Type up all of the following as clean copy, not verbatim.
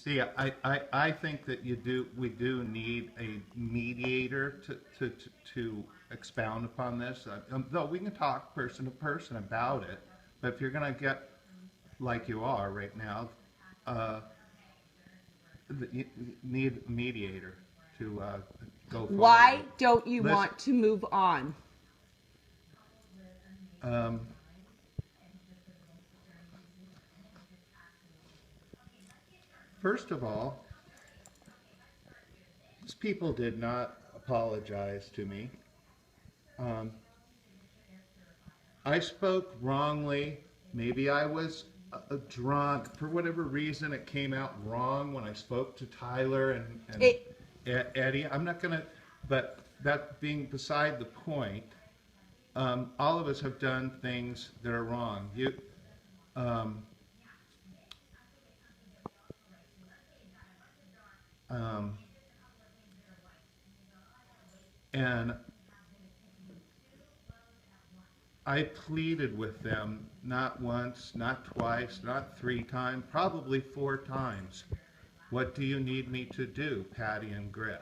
See, I think that we do need a mediator to expound upon this. Though we can talk person to person about it, but if you're going to get like you are right now, uh, you need a mediator to go forward. Why don't you Listen, want to move on? um, first of all, these people did not apologize to me. Um, I spoke wrongly. Maybe I was drunk. For whatever reason, it came out wrong when I spoke to Tyler and Eddie. I'm not going to, but that being beside the point, all of us have done things that are wrong. Um, um, and I pleaded with them not once, not twice, not 3 times, probably 4 times. What do you need me to do, Patty and Griff?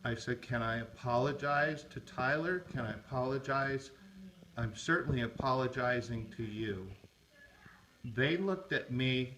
I said, can I apologize to Tyler? Can I apologize? I'm certainly apologizing to you. They looked at me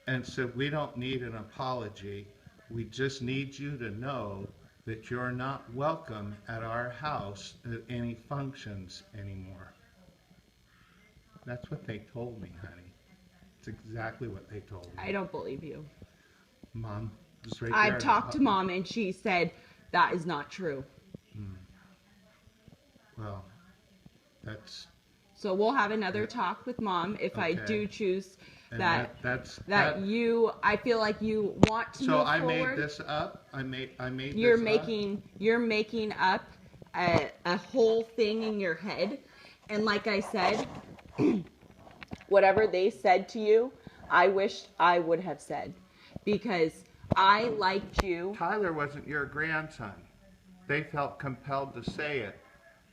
and said, we don't need an apology. We just need you to know that you're not welcome at our house at any functions anymore. That's what they told me, honey. It's exactly what they told me. I don't believe you. Mom was right there. I've talked to Mom and she said that is not true. Well, that's... So we'll have another talk with Mom if I do choose and that that you, I feel like you want to move forward. So I made this up. I made You're this making up a whole thing in your head, and like I said, whatever they said to you, I wish I would have said, because I liked you. Tyler wasn't your grandson. They felt compelled to say it,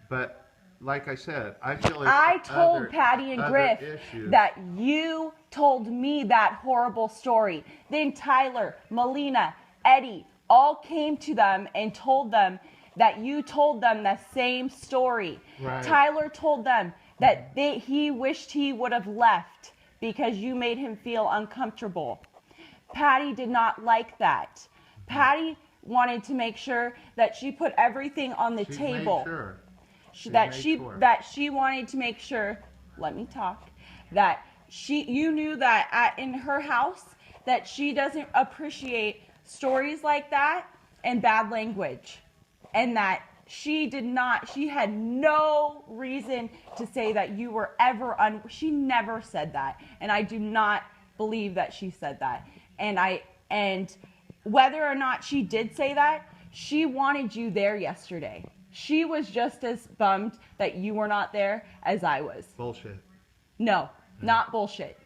but like I said, I feel like I told Patty and Griff that you told me that horrible story. Then Tyler, Melina, Eddie all came to them and told them that you told them the same story. Right. Tyler told them that he wished he would have left because you made him feel uncomfortable. Patty did not like that. Patty wanted to make sure that she put everything on the table. Made sure. That she wanted to make sure, let me talk, that you knew that in her house that she doesn't appreciate stories like that and bad language, and that she had no reason to say that you were ever she never said that, and I do not believe that she said that, and whether or not she did say that, she wanted you there yesterday. She was just as bummed that you were not there as I was. Bullshit. No, not bullshit.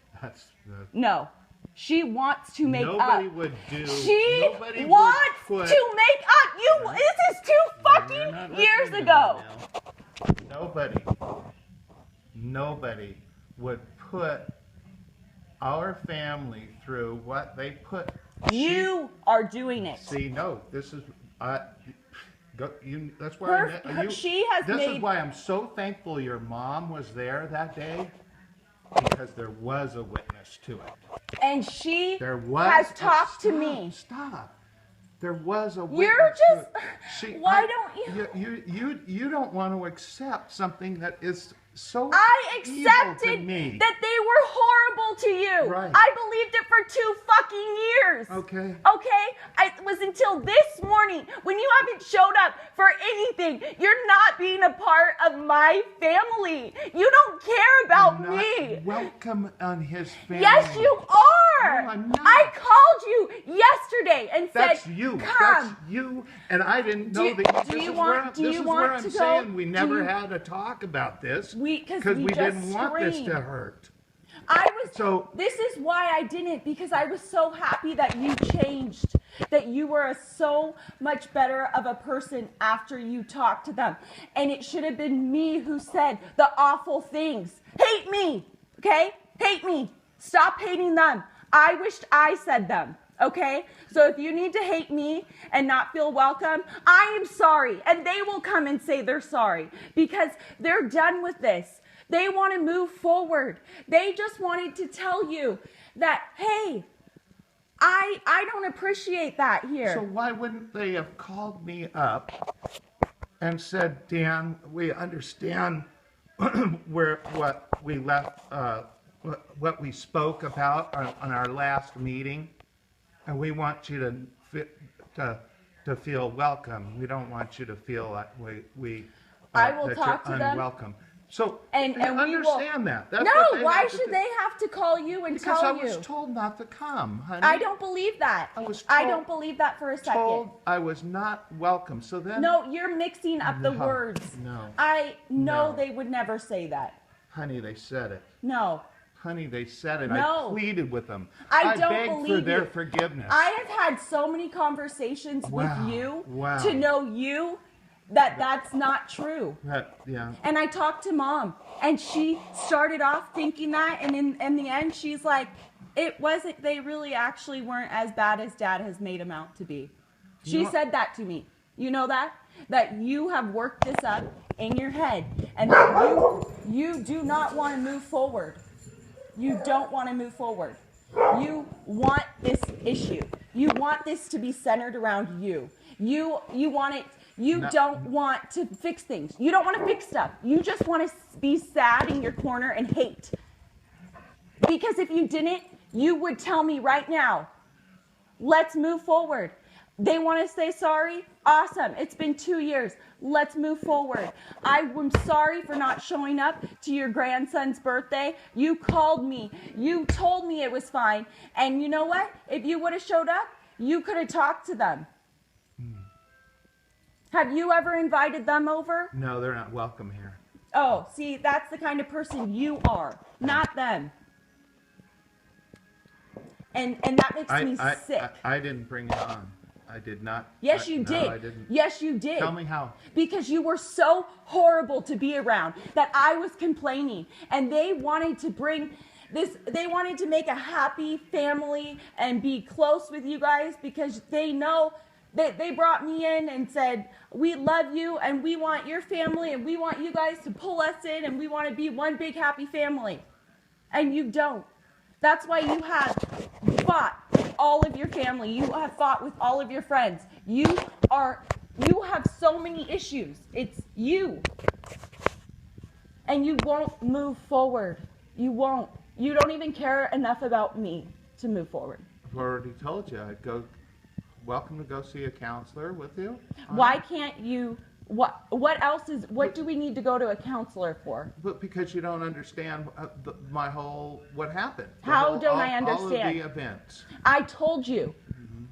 No. She wants to make up. Nobody would do. She wants to make up. This is 2 fucking years ago. Nobody would put our family through what they put. You are doing it. See, no, this is... that's why this is why I'm so thankful your mom was there that day, because there was a witness to it. And she has talked to me. Stop. There was a witness. You're just... Why don't you... You don't want to accept something that is so I evil accepted to me. that they were horrible to you. Right. I believed it for 2 fucking years. Okay. It was until this morning when you haven't showed up for anything. You're not being a part of my family. You don't care about me. Welcome on his family. Yes, you are. No, I'm not. I called you yesterday and That's said, you. come. That's you. And I didn't know that. This is where I'm saying we never had a talk about this. Because we didn't want this to hurt. This is why I didn't, because I was so happy that you changed, that you were so much better of a person after you talked to them. And it should have been me who said the awful things. Hate me, okay? Hate me. Stop hating them. I wished I said them. Okay? So if you need to hate me and not feel welcome, I am sorry. And they will come and say they're sorry because they're done with this. They want to move forward. They just wanted to tell you that, hey, I don't appreciate that here. So why wouldn't they have called me up and said, Dan, we understand what we left, what we spoke about on our last meeting, and we want you to feel welcome. We don't want you to feel like we I will that talk you're to them. unwelcome. So And you we understand will, that. That's no, what they why have to should do. they have to call you and Because tell I you? was told not to come, honey. I don't believe that. I don't believe that for a second. Told I was not welcome. So then, No, you're mixing up the No, words. no, I know no. they would never say that. honey, they said it. No. Honey, they said it. No. I pleaded with them. I don't begged believe for their you. forgiveness. I have had so many conversations Wow, with you wow. to know you that that's not true. Yeah. And I talked to Mom, and she started off thinking that, and in the end, she's like, it wasn't, they really actually weren't as bad as Dad has made them out to be. She said that to me. You know that? That you have worked this up in your head, and that you do not want to move forward. You don't want to move forward. You want this issue. You want this to be centered around you. You want it. You don't want to fix things. You don't want to fix stuff. You just want to be sad in your corner and hate. Because if you didn't, you would tell me right now, let's move forward. They want to say sorry? Awesome. It's been 2 years. Let's move forward. I am sorry for not showing up to your grandson's birthday. You called me. You told me it was fine. And you know what? If you would have showed up, you could have talked to them. Have you ever invited them over? No, they're not welcome here. Oh, see, that's the kind of person you are, not them. And that makes me sick. I didn't bring it on. I did not. Yes, you did. No, I didn't. Yes, you did. Tell me how. Because you were so horrible to be around that I was complaining. And they wanted to bring this, they wanted to make a happy family and be close with you guys because they know that they brought me in and said, we love you and we want your family and we want you guys to pull us in and we want to be one big happy family. And you don't. That's why you have fought with all of your family. You have fought with all of your friends. You have so many issues. It's you. And you won't move forward. You won't. You don't even care enough about me to move forward. I've already told you. I'd go. Welcome to go see a counselor with you. Why can't you? What else is? What do we need to go to a counselor for? But because you don't understand my whole what happened. How don't I understand? All of the events. I told you.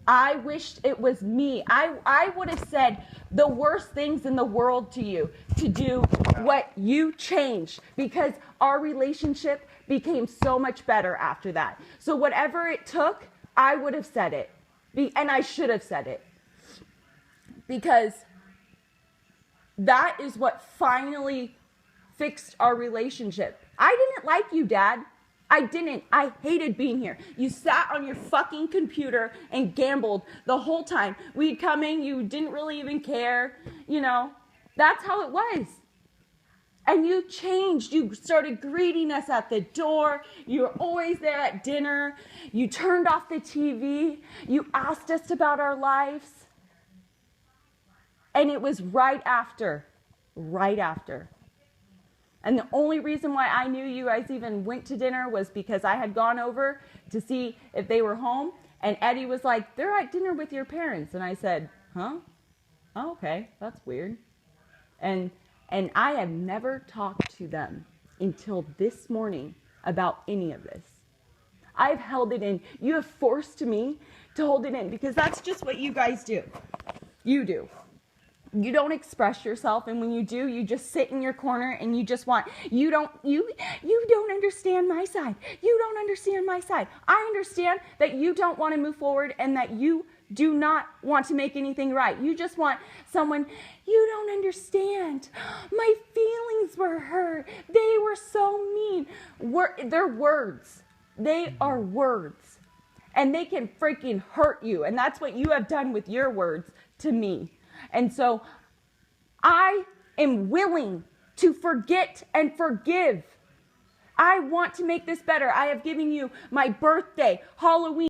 I wished it was me. I would have said the worst things in the world to you to do what you changed because our relationship became so much better after that. So whatever it took, I would have said it. And I should have said it. Because that is what finally fixed our relationship. I didn't like you, Dad. I didn't. I hated being here. You sat on your fucking computer and gambled the whole time. We'd come in, you didn't really even care. You know, that's how it was. And you changed. You started greeting us at the door. You were always there at dinner. You turned off the TV. You asked us about our lives. And it was right after. And the only reason why I knew you guys even went to dinner was because I had gone over to see if they were home. And Eddie was like, they're at dinner with your parents. And I said, huh? Oh, okay, that's weird. And I have never talked to them until this morning about any of this. I've held it in. You have forced me to hold it in because that's just what you guys do. You do. You don't express yourself, and when you do, you just sit in your corner and you just want, you don't understand my side. You don't understand my side. I understand that you don't want to move forward and that you do not want to make anything right. You just want someone, you don't understand. My feelings were hurt. They were so mean. They're words. They are words. and they can freaking hurt you. And that's what you have done with your words to me. And so I am willing to forget and forgive. I want to make this better. I have given you my birthday, Halloween.